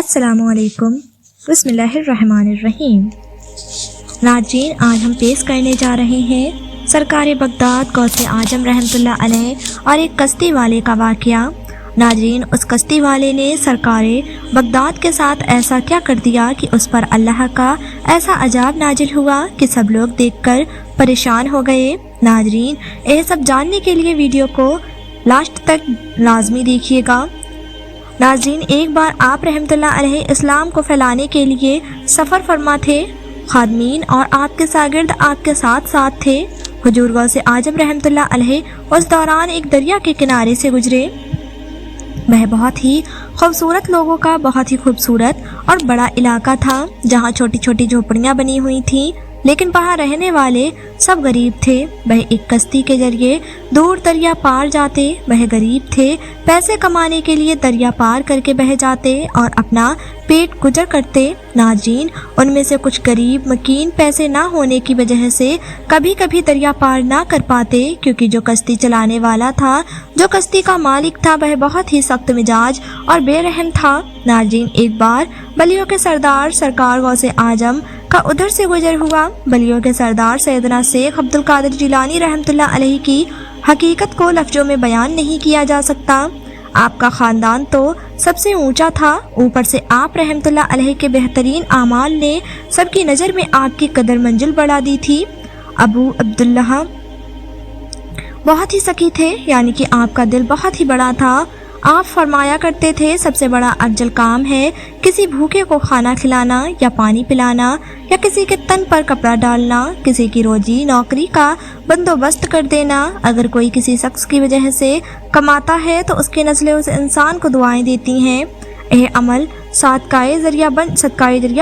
السلام علیکم، بسم اللہ الرحمن الرحیم۔ ناظرین، آج ہم پیش کرنے جا رہے ہیں سرکار بغداد غوث اعظم رحمۃ اللہ علیہ اور ایک کشتی والے کا واقعہ۔ ناظرین، اس کشتی والے نے سرکار بغداد کے ساتھ ایسا کیا کر دیا کہ اس پر اللہ کا ایسا عذاب نازل ہوا کہ سب لوگ دیکھ کر پریشان ہو گئے۔ ناظرین، یہ سب جاننے کے لیے ویڈیو کو لاسٹ تک لازمی دیکھیے گا۔ ناظرین، ایک بار آپ رحمۃ اللہ علیہ اسلام کو پھیلانے کے لیے سفر فرما تھے۔ خادمین اور آپ کے شاگرد آپ کے ساتھ تھے۔ حضور غوث اعظم رحمۃ اللہ علیہ اس دوران ایک دریا کے کنارے سے گزرے۔ وہ بہت ہی خوبصورت لوگوں کا بہت ہی خوبصورت اور بڑا علاقہ تھا، جہاں چھوٹی چھوٹی جھوپڑیاں بنی ہوئی تھیں، لیکن وہاں رہنے والے سب غریب تھے۔ وہ ایک کشتی کے ذریعے دور دریا پار جاتے۔ وہ غریب تھے، پیسے کمانے کے لیے دریا پار کر کے بہہ جاتے اور اپنا پیٹ گزر کرتے۔ ناظرین، ان میں سے کچھ غریب مکین پیسے نہ ہونے کی وجہ سے کبھی کبھی دریا پار نہ کر پاتے، کیونکہ جو کشتی چلانے والا تھا، جو کشتی کا مالک تھا، وہ بہت ہی سخت مزاج اور بے رحم تھا۔ ناظرین، ایک بار بلیوں کے سردار سرکار غوث اعظم کا ادھر سے گزر ہوا۔ بلیوں کے سردار سیدنا شیخ عبد القادر جیلانی رحمۃ اللہ علیہ کی حقیقت کو لفظوں میں بیان نہیں کیا جا سکتا۔ آپ کا خاندان تو سب سے اونچا تھا، اوپر سے آپ رحمۃ اللہ علیہ کے بہترین اعمال نے سب کی نظر میں آپ کی قدر منزل بڑھا دی تھی۔ ابو عبداللہ بہت ہی سخی تھے، یعنی کہ آپ کا دل بہت ہی بڑا تھا۔ آپ فرمایا کرتے تھے، سب سے بڑا افضل کام ہے کسی بھوکے کو کھانا کھلانا یا پانی پلانا، یا کسی کے تن پر کپڑا ڈالنا، کسی کی روزی نوکری کا بندوبست کر دینا۔ اگر کوئی کسی شخص کی وجہ سے کماتا ہے تو اس کی نسلیں اس انسان کو دعائیں دیتی ہیں۔ یہ عمل صدقائے ذریعہ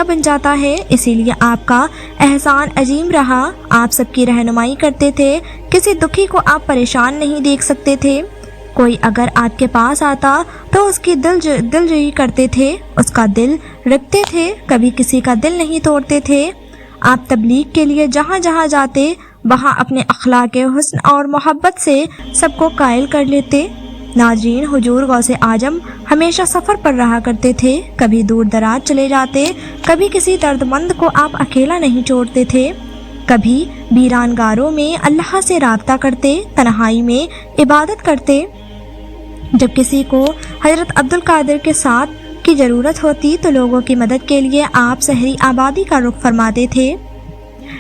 بن جاتا ہے، اسی لیے آپ کا احسان عظیم رہا۔ آپ سب کی رہنمائی کرتے تھے، کسی دکھی کو آپ پریشان نہیں دیکھ سکتے تھے۔ کوئی اگر آپ کے پاس آتا تو اس کی دل جوئی کرتے تھے، اس کا دل رکھتے تھے، کبھی کسی کا دل نہیں توڑتے تھے۔ آپ تبلیغ کے لیے جہاں جہاں جاتے، وہاں اپنے اخلاق حسن اور محبت سے سب کو قائل کر لیتے۔ ناظرین، حضور غوث اعظم ہمیشہ سفر پر رہا کرتے تھے، کبھی دور دراز چلے جاتے، کبھی کسی درد مند کو آپ اکیلا نہیں چھوڑتے تھے، کبھی ویران گاروں میں اللہ سے رابطہ کرتے، تنہائی میں عبادت کرتے۔ جب کسی کو حضرت عبد القادر کے ساتھ کی ضرورت ہوتی تو لوگوں کی مدد کے لیے آپ شہری آبادی کا رخ فرماتے تھے۔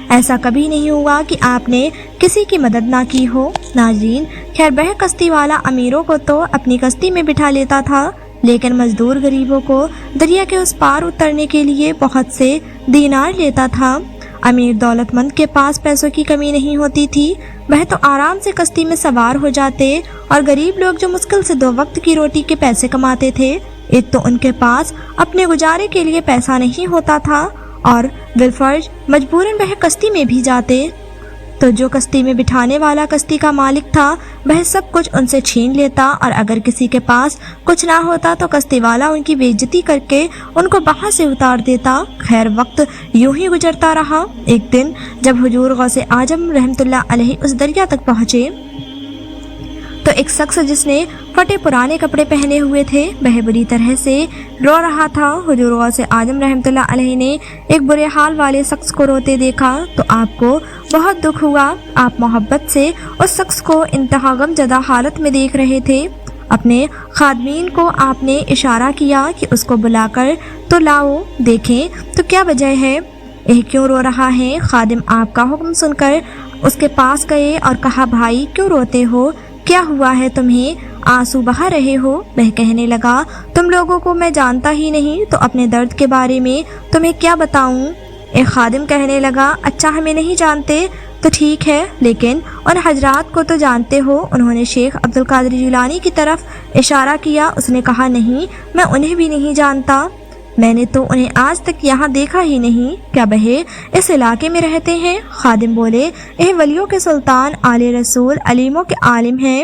ایسا کبھی نہیں ہوا کہ آپ نے کسی کی مدد نہ کی ہو۔ ناظرین، خیر بہ کشتی والا امیروں کو تو اپنی کشتی میں بٹھا لیتا تھا، لیکن مزدور غریبوں کو دریا کے اس پار اترنے کے لیے بہت سے دینار لیتا تھا۔ امیر دولت مند کے پاس پیسوں کی کمی نہیں ہوتی تھی، وہ تو آرام سے کشتی میں سوار ہو جاتے، اور غریب لوگ جو مشکل سے 2 وقت کی روٹی کے پیسے کماتے تھے، ایک تو ان کے پاس اپنے گزارے کے لیے پیسہ نہیں ہوتا تھا، اور بالفرض مجبوراً وہ کشتی میں بھی جاتے، تو جو کشتی میں بٹھانے والا کشتی کا مالک تھا، وہ سب کچھ ان سے چھین لیتا، اور اگر کسی کے پاس کچھ نہ ہوتا تو کشتی والا ان کی بے عزتی کر کے ان کو وہاں سے اتار دیتا۔ خیر وقت یوں ہی گزرتا رہا۔ ایک دن جب حضور غوث اعظم رحمۃ اللہ علیہ اس دریا تک پہنچے تو ایک شخص جس نے پھٹے پرانے کپڑے پہنے ہوئے تھے، وہ بری طرح سے رو رہا تھا۔ حضور غوث اعظم رحمۃ اللہ علیہ نے ایک برے حال والے شخص کو روتے دیکھا تو آپ کو بہت دکھ ہوا۔ آپ محبت سے اس شخص کو انتہا غم زدہ حالت میں دیکھ رہے تھے۔ اپنے خادمین کو آپ نے اشارہ کیا کہ اس کو بلا کر تو لاؤ، دیکھیں تو کیا وجہ ہے، یہ کیوں رو رہا ہے۔ خادم آپ کا حکم سن کر اس کے پاس گئے اور کہا، بھائی کیوں روتے ہو، کیا ہوا ہے تمہیں، آنسو بہا رہے ہو۔ وہ کہنے لگا، تم لوگوں کو میں جانتا ہی نہیں، تو اپنے درد کے بارے میں تمہیں کیا بتاؤں۔ ایک خادم کہنے لگا، اچھا ہمیں نہیں جانتے تو ٹھیک ہے، لیکن ان حضرات کو تو جانتے ہو۔ انہوں نے شیخ عبد القادر جیلانی کی طرف اشارہ کیا۔ اس نے کہا، نہیں، میں انہیں بھی نہیں جانتا، میں نے تو انہیں آج تک یہاں دیکھا ہی نہیں، کیا وہ اس علاقے میں رہتے ہیں؟ خادم بولے، یہ ولیوں کے سلطان، آل رسول، علیموں کے عالم ہیں،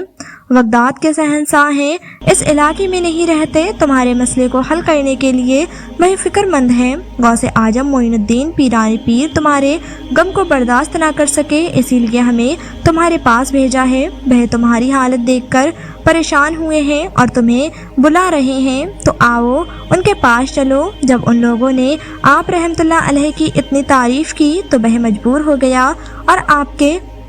बगदाद के शहंशाह हैं, इस इलाके में नहीं रहते। तुम्हारे मसले को हल करने के लिए वह फिक्रमंद हैं। गौसे आजम मोइनुद्दीन पीरानी पीर तुम्हारे गम को बर्दाश्त ना कर सके, इसीलिए हमें तुम्हारे पास भेजा है। वह तुम्हारी हालत देखकर परेशान हुए हैं और तुम्हें बुला रहे हैं, तो आओ उनके पास चलो। जब उन लोगों ने आप रहमतुल्लाह अलैह की इतनी तारीफ़ की तो वह मजबूर हो गया और आपके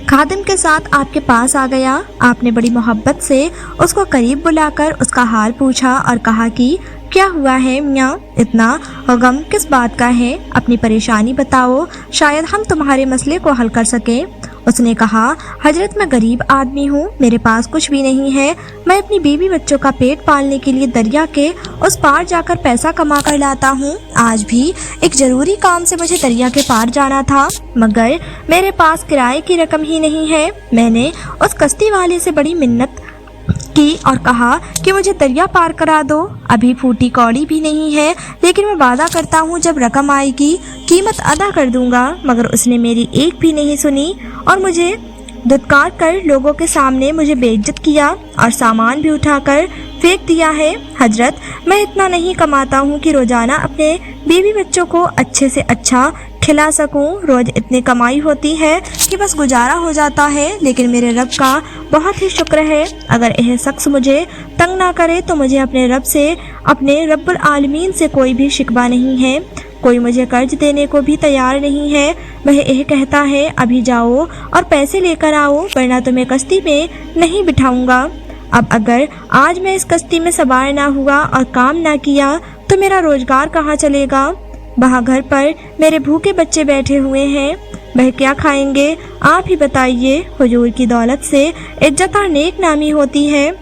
खादिम के साथ आपके पास आ गया। आपने बड़ी मोहब्बत से उसको करीब बुलाकर उसका हाल पूछा और कहा कि क्या हुआ है मियाँ, इतना गम किस बात का है? अपनी परेशानी बताओ, शायद हम तुम्हारे मसले को हल कर सकें। उसने कहा, हजरत मैं गरीब आदमी हूँ, मेरे पास कुछ भी नहीं है। मैं अपनी बीवी बच्चों का पेट पालने के लिए दरिया के उस पार जाकर पैसा कमा कर लाता हूँ। आज भी एक ज़रूरी काम से मुझे दरिया के पार जाना था, मगर मेरे पास किराए की रकम ही नहीं है। मैंने उस कश्ती वाले से बड़ी मिन्नत की और कहा कि मुझे दरिया पार करा दो। अभी फूटी कौड़ी भी नहीं है, लेकिन मैं वादा करता हूँ जब रकम आएगी कीमत अदा कर दूंगा। मगर उसने मेरी एक भी नहीं सुनी और मुझे धुतकार कर लोगों के सामने मुझे बेइज्जत किया और सामान भी उठाकर फेंक दिया है। हजरत, मैं इतना नहीं कमाता हूँ कि रोज़ाना अपने बीवी बच्चों को अच्छे से अच्छा खिला सकूं। रोज़ इतनी कमाई होती है कि बस गुजारा हो जाता है, लेकिन मेरे रब का बहुत ही शुक्र है। अगर यह शख्स मुझे तंग ना करे तो मुझे अपने रब से, अपने रब्बुल आलमीन से कोई भी शिकवा नहीं है। कोई मुझे कर्ज देने को भी तैयार नहीं है। वह यह कहता है, अभी जाओ और पैसे लेकर आओ, वरना तुम्हें कश्ती में नहीं बिठाऊंगा। अब अगर आज मैं इस कश्ती में सवार ना हुआ और काम ना किया तो मेरा रोजगार कहाँ चलेगा? वहाँ घर पर मेरे भूखे बच्चे बैठे हुए हैं, वह क्या खाएंगे? आप ही बताइए। हुजूर की दौलत से इज्जत और नेक नामी होती है।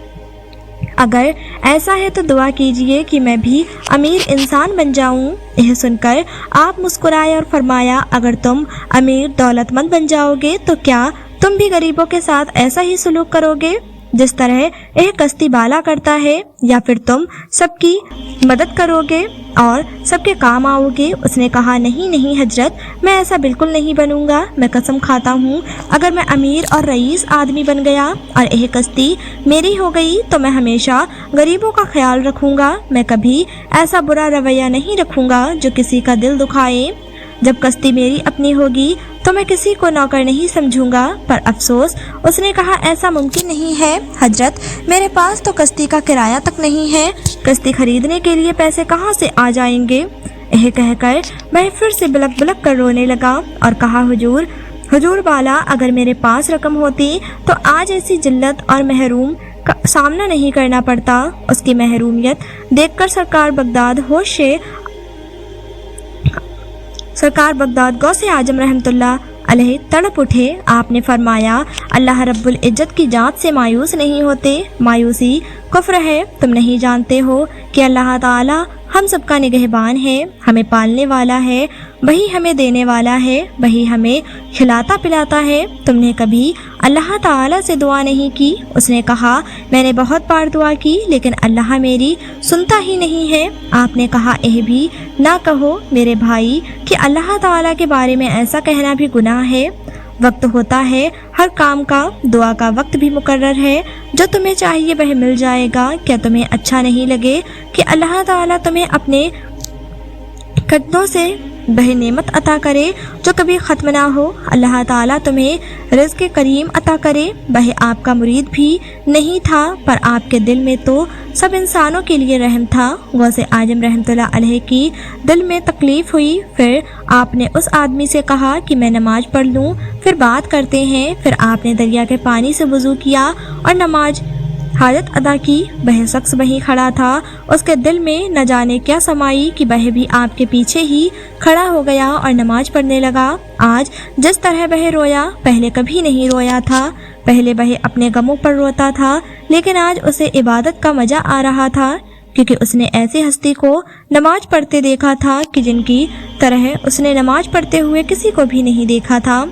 अगर ऐसा है तो दुआ कीजिए कि मैं भी अमीर इंसान बन जाऊं। यह सुनकर आप मुस्कुराए और फरमाया, अगर तुम अमीर दौलतमंद बन जाओगे तो क्या तुम भी गरीबों के साथ ऐसा ही सलूक करोगे जिस तरह यह कश्ती बाला करता है, या फिर तुम सबकी मदद करोगे और सबके काम आओगे? उसने कहा, नहीं नहीं हजरत, मैं ऐसा बिल्कुल नहीं बनूंगा। मैं कसम खाता हूँ, अगर मैं अमीर और रईस आदमी बन गया और यह कश्ती मेरी हो गई तो मैं हमेशा गरीबों का ख्याल रखूँगा। मैं कभी ऐसा बुरा रवैया नहीं रखूँगा जो किसी का दिल दुखाए। जब कश्ती मेरी अपनी होगी तो मैं किसी को नौकर नहीं समझूंगा। पर अफसोस, उसने कहा, ऐसा मुमकिन नहीं है हजरत, मेरे पास तो कश्ती का किराया तक नहीं है। कश्ती खरीदने के लिए पैसे कहाँ से आ जाएंगे? यह कहकर मैं फिर से बिलक बिलक कर रोने लगा और कहा, हुजूर वाला, अगर मेरे पास रकम होती तो आज ऐसी जिल्लत और महरूम का सामना नहीं करना पड़ता। उसकी महरूमियत देखकर सरकार बगदाद गौसे आजम रहमतुल्लाह अलैह तड़प उठे। आपने फरमाया, अल्लाह रब्बुल इज्जत की जात से मायूस नहीं होते। मायूसी कुफ्र है। तुम नहीं जानते हो कि अल्लाह ताला हम सबका निगहबान है, हमें पालने वाला है, वही हमें देने वाला है, वही हमें खिलाता पिलाता है। तुमने कभी अल्लाह ताला से दुआ नहीं की? उसने कहा, मैंने बहुत बार दुआ की, लेकिन अल्लाह मेरी सुनता ही नहीं है। आपने कहा, यह भी ना कहो मेरे भाई कि अल्लाह ताला के बारे में ऐसा कहना भी गुनाह है। वक्त होता है हर काम का, दुआ का वक्त भी मुकर्रर है। जो तुम्हें चाहिए वह मिल जाएगा। क्या तुम्हें अच्छा नहीं लगे कि अल्लाह ताला तुम्हें अपने कदमों से वह नेमत अता करे जो कभी ख़त्म ना हो? अल्लाह ताला तुम्हें रिज़्क़ करीम अता करे। वह आपका मुरीद भी नहीं था, पर आपके दिल में तो सब इंसानों के लिए रहम था। गौसे आजम रहमतुल्लाह अलैह की दिल में तकलीफ़ हुई। फिर आपने उस आदमी से कहा कि मैं नमाज पढ़ लूँ, फिर बात करते हैं। फिर आपने दरिया के पानी से वज़ू किया और नमाज हाजत अदा की। वह शख्स वहीं खड़ा था। उसके दिल में न जाने क्या समाई कि वह भी आपके पीछे ही खड़ा हो गया और नमाज पढ़ने लगा। आज जिस तरह वह रोया, पहले कभी नहीं रोया था। पहले वह अपने गमों पर रोता था, लेकिन आज उसे इबादत का मज़ा आ रहा था, क्योंकि उसने ऐसी हस्ती को नमाज पढ़ते देखा था कि जिनकी तरह उसने नमाज पढ़ते हुए किसी को भी नहीं देखा था।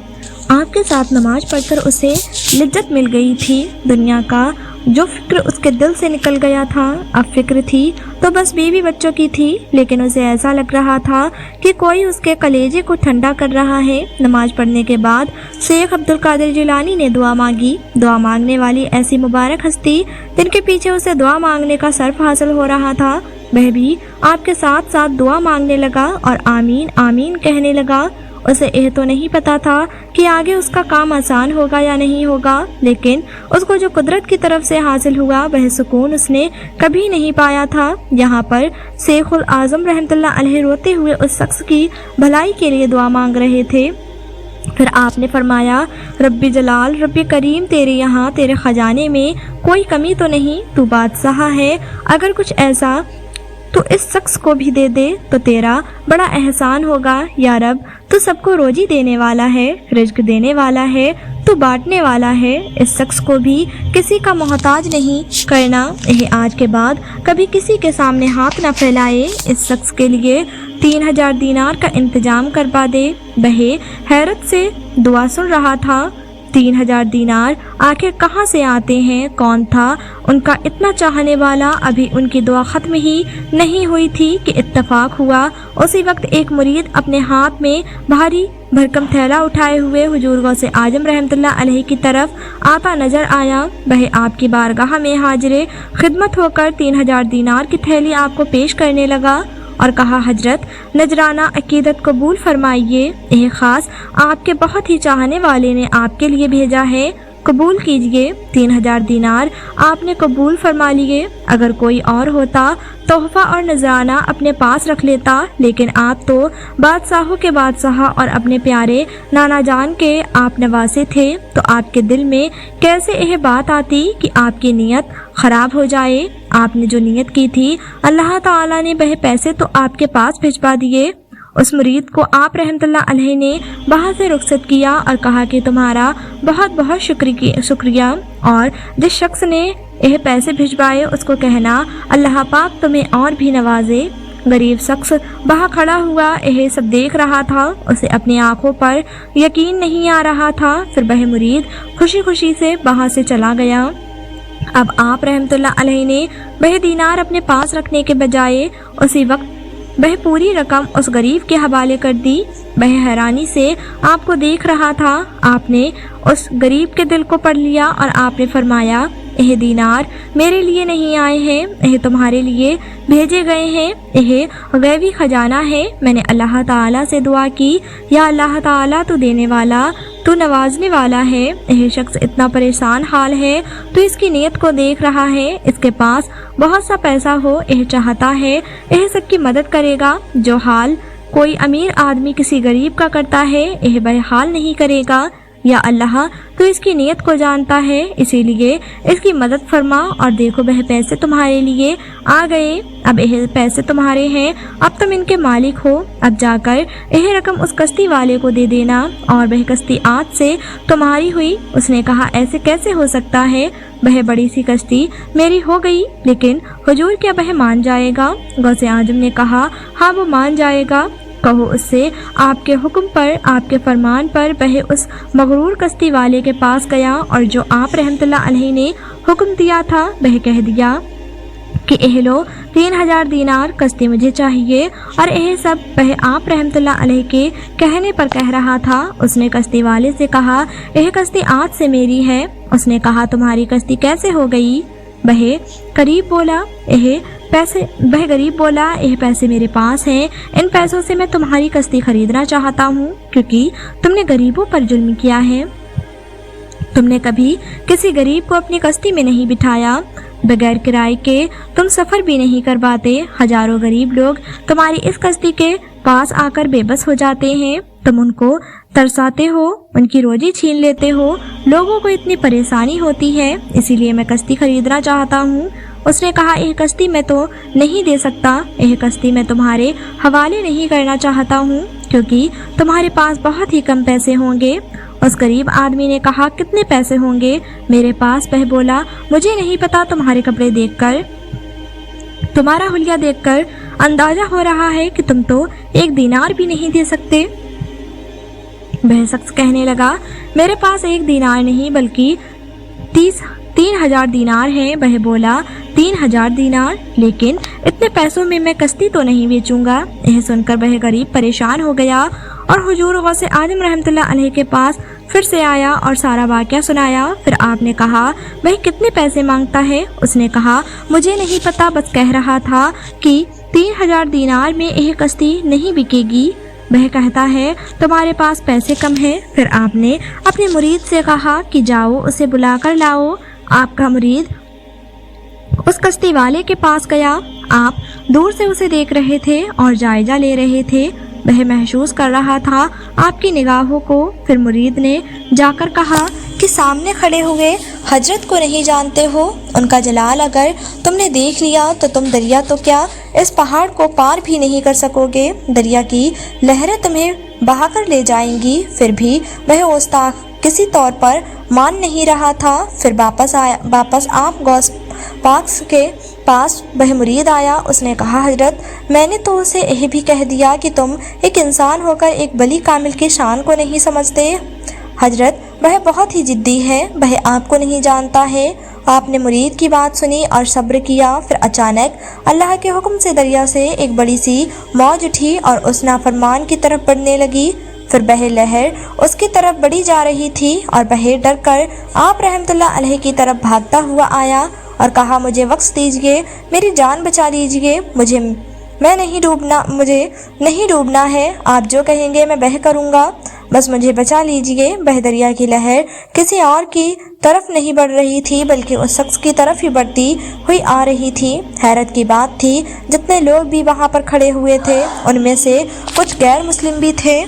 आपके साथ नमाज पढ़कर उसे लिज्जत मिल गई थी। दुनिया का जो फिक्र उसके दिल से निकल गया था। अब फिक्र थी तो बस बीवी बच्चों की थी, लेकिन उसे ऐसा लग रहा था कि कोई उसके कलेजे को ठंडा कर रहा है। नमाज पढ़ने के बाद शेख अब्दुल कादिर जिलानी ने दुआ मांगी। दुआ मांगने वाली ऐसी मुबारक हस्ती जिनके पीछे उसे दुआ मांगने का सर्फ हासिल हो रहा था, वह भी आपके साथ साथ दुआ मांगने लगा और आमीन आमीन कहने लगा। उसे यह तो नहीं पता था कि आगे उसका काम आसान होगा या नहीं होगा, लेकिन उसको जो कुदरत की तरफ से हासिल हुआ वह सुकून उसने कभी नहीं पाया था। यहाँ पर शेखुल आज़म रहमतुल्लाह अलैह रोते हुए उस शख्स की भलाई के लिए दुआ मांग रहे थे। फिर आपने फरमाया, रब्बी जलाल रब्बी करीम, तेरे यहाँ तेरे खजाने में कोई कमी तो नहीं, तू बादशाह है, अगर कुछ ऐसा तो इस शख्स को भी दे दे तो तेरा बड़ा एहसान होगा। या रब, तू सबको रोजी देने वाला है, रिज्क देने वाला है, तू बांटने वाला है, इस शख्स को भी किसी का मोहताज नहीं करना। यह आज के बाद कभी किसी के सामने हाथ न फैलाए। इस शख्स के लिए 3000 दीनार का इंतजाम करवा दे। वह हैरत से दुआ सुन रहा था। 3000 दीनार आखिर कहाँ से आते हैं? कौन था उनका इतना चाहने वाला? अभी उनकी दुआ ख़त्म ही नहीं हुई थी कि इत्तफाक हुआ। उसी वक्त एक मुरीद अपने हाथ में भारी भरकम थैला उठाए हुए हुजूर गौसे आजम रहमतुल्लाह अलैह की तरफ आता नजर आया। वह आपकी बारगाह में हाजिर खिदमत होकर 3000 दीनार की थैली आपको पेश करने लगा और कहा, हजरत, नजराना अकीदत कबूल फरमाइए, यह ख़ास आपके बहुत ही चाहने वाले ने आपके लिए भेजा है, कबूल कीजिए। 3000 दीनार आपने कबूल फरमा लिए। अगर कोई और होता तोहफ़ा और नजराना अपने पास रख लेता, लेकिन आप तो बादशाहों के बादशाह और अपने प्यारे नाना जान के आप नवासे थे, तो आपके दिल में कैसे यह बात आती कि आपकी नीयत ख़राब हो जाए? आपने जो नीयत की थी अल्लाह ताला ने वह पैसे तो आपके पास भिजवा दिए। उस मुरीद को आप रहमतुल्लाह अलैह ने वहाँ से रुखसत किया और कहा कि तुम्हारा बहुत बहुत शुक्रिया, और जिस शख्स ने यह पैसे भिजवाए उसको कहना अल्लाह पाक तुम्हें और भी नवाजे। गरीब शख्स वहाँ खड़ा हुआ यह सब देख रहा था, उसे अपनी आंखों पर यकीन नहीं आ रहा था। फिर वह मुरीद खुशी खुशी से वहाँ से चला गया। अब आप रहमतुल्लाह अलैह ने वह दीनार अपने पास रखने के बजाय उसी वक्त वह पूरी रकम उस गरीब के हवाले कर दी। वह हैरानी से आपको देख रहा था। आपने उस गरीब के दिल को पढ़ लिया और आपने फरमाया, यह दीनार मेरे लिए नहीं आए हैं, यह तुम्हारे लिए भेजे गए हैं, यह गैबी खजाना है। मैंने अल्लाह ताला से दुआ की, या अल्लाह ताला तू देने वाला, तू नवाजने वाला है। यह शख्स इतना परेशान हाल है, तो इसकी नीयत को देख रहा है, इसके पास बहुत सा पैसा हो, यह चाहता है यह सबकी मदद करेगा। जो हाल कोई अमीर आदमी किसी गरीब का करता है, यह बहहाल नहीं करेगा। या अल्लाह, तू इसकी नीयत को जानता है, इसीलिए इसकी मदद फरमा, और देखो वह पैसे तुम्हारे लिए आ गए। अब यह पैसे तुम्हारे हैं, अब तुम इनके मालिक हो। अब जाकर यह रकम उस कश्ती वाले को दे देना। और वह कश्ती आज से तुम्हारी हुई। उसने कहा, ऐसे कैसे हो सकता है? वह बड़ी सी कश्ती मेरी हो गई, लेकिन हुजूर क्या वह मान जाएगा? गौसे आजम ने कहा, हाँ वो मान जाएगा। कहो उससे आपके हुक्म पर, आपके फरमान पर वह उस मगरूर कश्ती वाले के पास गया और जो आप रहमतुल्लाह अलैह ने हुक्म दिया था वह कह दिया कि यह लो 3000 दीनार, कश्ती मुझे चाहिए। और यह सब वह आप रहमतुल्लाह अलैह के कहने पर कह रहा था। उसने कश्ती वाले से कहा, यह कश्ती आज से मेरी है। उसने कहा, तुम्हारी कश्ती कैसे हो गई? वह गरीब बोला, यह पैसे मेरे पास हैं, इन पैसों से मैं तुम्हारी कश्ती खरीदना चाहता हूँ, क्योंकि तुमने गरीबों पर जुल्म किया है। तुमने कभी किसी गरीब को अपनी कश्ती में नहीं बिठाया, बगैर किराए के तुम सफ़र भी नहीं करवाते। हजारों गरीब लोग तुम्हारी इस कश्ती के पास आकर बेबस हो जाते हैं, तुम उनको तरसाते हो, उनकी रोजी छीन लेते हो। लोगों को इतनी परेशानी होती है, इसीलिए मैं कश्ती खरीदना चाहता हूँ। उसने कहा, यह कश्ती मैं तो नहीं दे सकता, यह कश्ती मैं तुम्हारे हवाले नहीं करना चाहता हूँ, क्योंकि तुम्हारे पास बहुत ही कम पैसे होंगे। उस गरीब आदमी ने कहा, कितने पैसे होंगे मेरे पास? वह बोला, मुझे नहीं पता, तुम्हारे कपड़े देखकर, तुम्हारा हुलिया देखकर अंदाजा हो रहा है कि तुम तो 1 दीनार भी नहीं दे सकते। वह शख्स कहने लगा, मेरे पास 1 दीनार नहीं बल्कि 3000 दीनार हैं। वह बोला 3000 दीनार, लेकिन इतने पैसों में मैं कश्ती तो नहीं बेचूंगा। यह सुनकर वह गरीब परेशान हो गया और हुजूर गौसे आजम रहमतुल्लाह अलैह के पास फिर से आया और सारा वाक़या सुनाया। फिर आपने कहा वह कितने पैसे मांगता है? उसने कहा मुझे नहीं पता, बस कह रहा था कि 3000 दीनार में यह कश्ती नहीं बिकेगी। वह कहता है तुम्हारे पास पैसे कम हैं। फिर आपने अपने मुरीद से कहा कि जाओ उसे बुला कर लाओ। आपका मुरीद उस कश्ती वाले के पास गया। आप दूर से उसे देख रहे थे और जायजा ले रहे थे। वह महसूस कर रहा था आपकी निगाहों को। फिर मुरीद ने जाकर कहा कि सामने खड़े हुए हजरत को नहीं जानते हो? उनका जलाल अगर तुमने देख लिया तो तुम दरिया तो क्या इस पहाड़ को पार भी नहीं कर सकोगे। दरिया की लहरें तुम्हें बहाकर ले जाएंगी। फिर भी वह उस्ताद किसी तौर पर मान नहीं रहा था। फिर वापस आप गौस पाक के पास वह मुरीद आया। उसने कहा हजरत मैंने तो उसे यह भी कह दिया कि तुम एक इंसान होकर एक वली कामिल की शान को नहीं समझते। हजरत वह बहुत ही जिद्दी है, वह आपको नहीं जानता है। आपने मुरीद की बात सुनी और सब्र किया। फिर अचानक अल्लाह के हुक्म से दरिया से एक बड़ी सी मौज उठी और उस नाफरमान की तरफ बढ़ने लगी। फिर वह लहर उसकी तरफ बढ़ी जा रही थी और वह डर कर आप रहमतुल्लाह अलैह की तरफ भागता हुआ आया और कहा मुझे वक्त दीजिए, मेरी जान बचा लीजिए, मुझे नहीं डूबना है। आप जो कहेंगे मैं वह करूँगा, बस मुझे बचा लीजिए। वह दरिया की लहर किसी और की तरफ नहीं बढ़ रही थी बल्कि उस शख्स की तरफ ही बढ़ती हुई आ रही थी। हैरत की बात थी जितने लोग भी वहाँ पर खड़े हुए थे उनमें से कुछ गैर मुस्लिम भी थे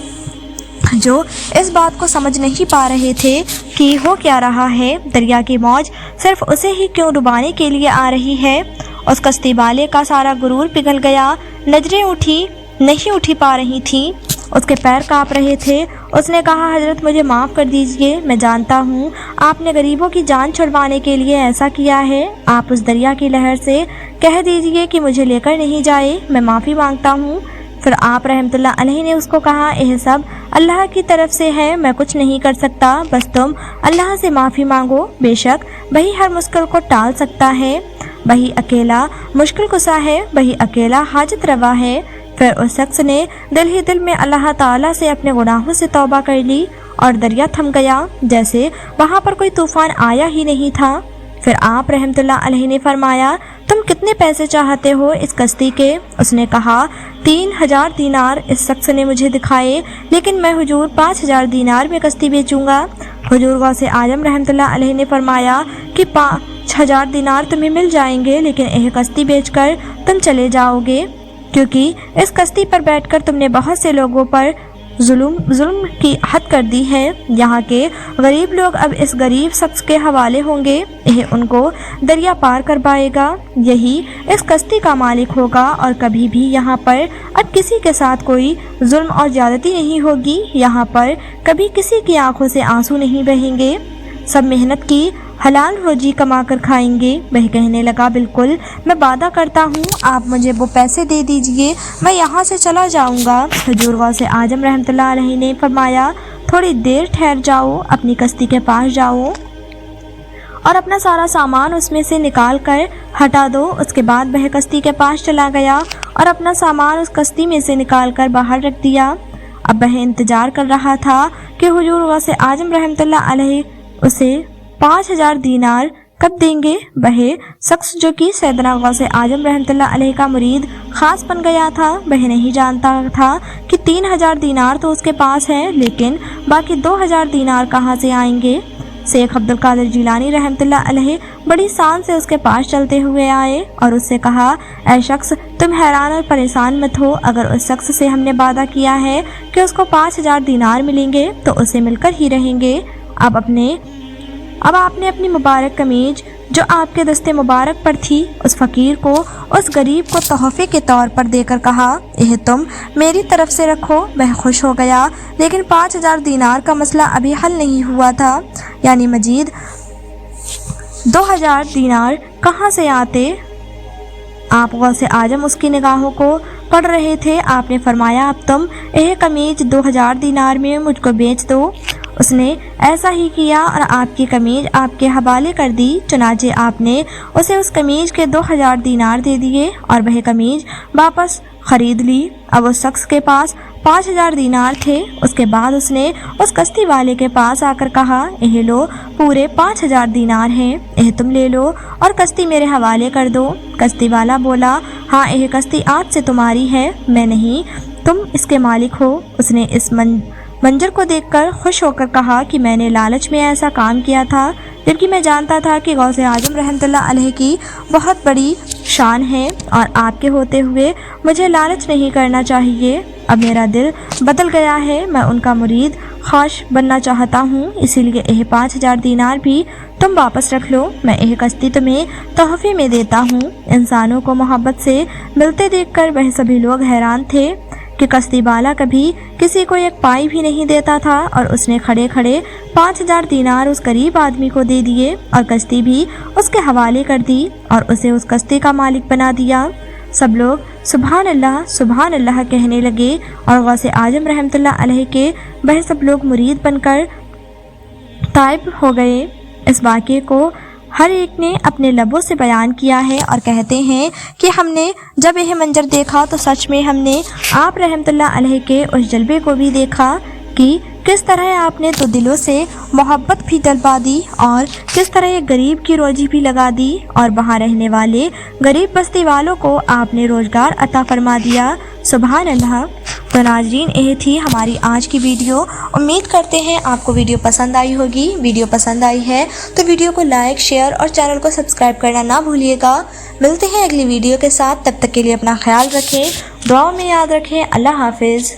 जो इस बात को समझ नहीं पा रहे थे कि हो क्या रहा है। दरिया की मौज सिर्फ उसे ही क्यों डुबाने के लिए आ रही है। उस कश्ती वाले का सारा गुरूर पिघल गया। नजरें नहीं उठी पा रही थी, उसके पैर कांप रहे थे। उसने कहा हजरत मुझे माफ़ कर दीजिए, मैं जानता हूँ आपने गरीबों की जान छुड़वाने के लिए ऐसा किया है। आप उस दरिया की लहर से कह दीजिए कि मुझे लेकर नहीं जाए, मैं माफ़ी मांगता हूँ। फिर आप रहमतुल्लाह अलैह ने उसको कहा यह सब अल्लाह की तरफ से है, मैं कुछ नहीं कर सकता, बस तुम अल्लाह से माफ़ी मांगो। बेशक वही हर मुश्किल को टाल सकता है, वही अकेला मुश्किल कुशा है, वही अकेला हाजत रवा है। फिर उस शख्स ने दिल ही दिल में अल्लाह ताला से अपने गुनाहों से तौबा कर ली और दरिया थम गया जैसे वहाँ पर कोई तूफ़ान आया ही नहीं था। फिर आप रहमतुल्लाह अलैह ने फरमाया तुम कितने पैसे चाहते हो इस कश्ती के? उसने कहा 3000 दीनार। इस शख्स ने मुझे दिखाए, लेकिन मैं हुजूर 5000 दीनार में कश्ती बेचूंगा। हुजूर गौसे आजम रहमतुल्लाह अलैह ने फरमाया कि 5000 दीनार तुम्हें मिल जाएंगे, लेकिन यह कश्ती बेचकर तुम चले जाओगे, क्योंकि इस कश्ती पर बैठकर तुमने बहुत से लोगों पर जुल्म की हद कर दी है। यहाँ के गरीब लोग अब इस गरीब शख्स के हवाले होंगे, यह उनको दरिया पार करवाएगा, यही इस कश्ती का मालिक होगा और कभी भी यहाँ पर अब किसी के साथ कोई जुल्म और ज़्यादती नहीं होगी। यहाँ पर कभी किसी की आंखों से आंसू नहीं बहेंगे, सब मेहनत की हलाल रोजी कमा कर खाएंगे। वह कहने लगा बिल्कुल, मैं वादा करता हूँ आप मुझे वो पैसे दे दीजिए, मैं यहाँ से चला जाऊँगा। हुजूर गौसे आजम रहमतुल्लाह अलैह ने फरमाया थोड़ी देर ठहर जाओ, अपनी कश्ती के पास जाओ और अपना सारा सामान उसमें से निकाल कर हटा दो। उसके बाद वह कश्ती के पास चला गया और अपना सामान उस कश्ती में से निकाल कर बाहर रख दिया। अब वह इंतज़ार कर रहा था कि हुजूर गौसे आजम रहमतुल्लाह अलैह उसे 5000 दीनार कब देंगे। वह शख्स जो कि सैयदना गौसे आजम रहमतुल्लाह अलैह का मुरीद ख़ास बन गया था, वह नहीं जानता था कि 3000 दीनार तो उसके पास है, लेकिन बाकी 2000 दीनार कहाँ से आएंगे। शेख अब्दुल कादिर जिलानी रहमतुल्लाह अलैह बड़ी शान से उसके पास चलते हुए आए और उससे कहा ऐ शख्स तुम हैरान और परेशान मत हो, अगर उस शख्स से हमने वादा किया है कि उसको 5000 दीनार मिलेंगे तो उसे मिलकर ही रहेंगे। अब आपने अपनी मुबारक कमीज जो आपके दस्ते मुबारक पर थी उस फ़कीर को, उस गरीब को तोहफे के तौर पर देकर कहा यह तुम मेरी तरफ से रखो। वह खुश हो गया, लेकिन 5000 दीनार का मसला अभी हल नहीं हुआ था, यानी मजीद 2000 दीनार कहाँ से आते। आप गौसे आजम उसकी निगाहों को पढ़ रहे थे। आपने फरमाया अब तुम यह कमीज 2000 दीनार में मुझको बेच दो اس نے ایسا ہی کیا اور آپ کی قمیض آپ کے حوالے کر دی۔ چنانچہ آپ نے اسے اس قمیض کے 2000 دینار دے دیے اور وہ قمیض واپس خرید لی۔ اب اس شخص کے پاس 5000 دینار تھے۔ اس کے بعد اس نے اس کشتی والے کے پاس آ کر کہا، یہ لو پورے 5000 دینار ہیں، یہ تم لے لو اور کشتی میرے حوالے کر دو۔ کشتی والا بولا، ہاں یہ کشتی آج سے تمہاری ہے، میں نہیں، تم اس کے مالک ہو۔ اس نے اس منظر کو دیکھ کر خوش ہو کر کہا کہ میں نے لالچ میں ایسا کام کیا تھا، جبکہ میں جانتا تھا کہ غوث اعظم رحمۃ اللہ علیہ کی بہت بڑی شان ہے اور آپ کے ہوتے ہوئے مجھے لالچ نہیں کرنا چاہیے۔ اب میرا دل بدل گیا ہے، میں ان کا مرید خواص بننا چاہتا ہوں، اسی لیے یہ 5000 دینار بھی تم واپس رکھ لو، میں یہ کشتی تمہیں تحفے میں دیتا ہوں۔ انسانوں کو محبت سے ملتے دیکھ کر وہ سبھی لوگ حیران تھے کہ کشتی والا کبھی کسی کو ایک پائی بھی نہیں دیتا تھا، اور اس نے کھڑے کھڑے 5000 دینار اس غریب آدمی کو دے دیے اور کشتی بھی اس کے حوالے کر دی اور اسے اس کشتی کا مالک بنا دیا۔ سب لوگ سبحان اللہ کہنے لگے اور غوث اعظم رحمۃ اللہ علیہ کے وہ سب لوگ مرید بن کر تائب ہو گئے۔ اس واقعے کو ہر ایک نے اپنے لبوں سے بیان کیا ہے اور کہتے ہیں کہ ہم نے جب یہ منظر دیکھا تو سچ میں ہم نے آپ رحمۃ اللہ علیہ کے اس جلوے کو بھی دیکھا کہ کس طرح آپ نے تو دلوں سے محبت بھی دلوا دی اور کس طرح ایک غریب کی روزی بھی لگا دی اور وہاں رہنے والے غریب بستی والوں کو آپ نے روزگار عطا فرما دیا۔ سبحان اللہ۔ تو ناظرین، یہ تھی ہماری آج کی ویڈیو۔ امید کرتے ہیں آپ کو ویڈیو پسند آئی ہوگی۔ ویڈیو پسند آئی ہے تو ویڈیو کو لائک، شیئر اور چینل کو سبسکرائب کرنا نہ بھولیے گا۔ ملتے ہیں اگلی ویڈیو کے ساتھ، تب تک کے لیے اپنا خیال رکھیں، دعاؤں میں یاد رکھیں۔ اللہ حافظ۔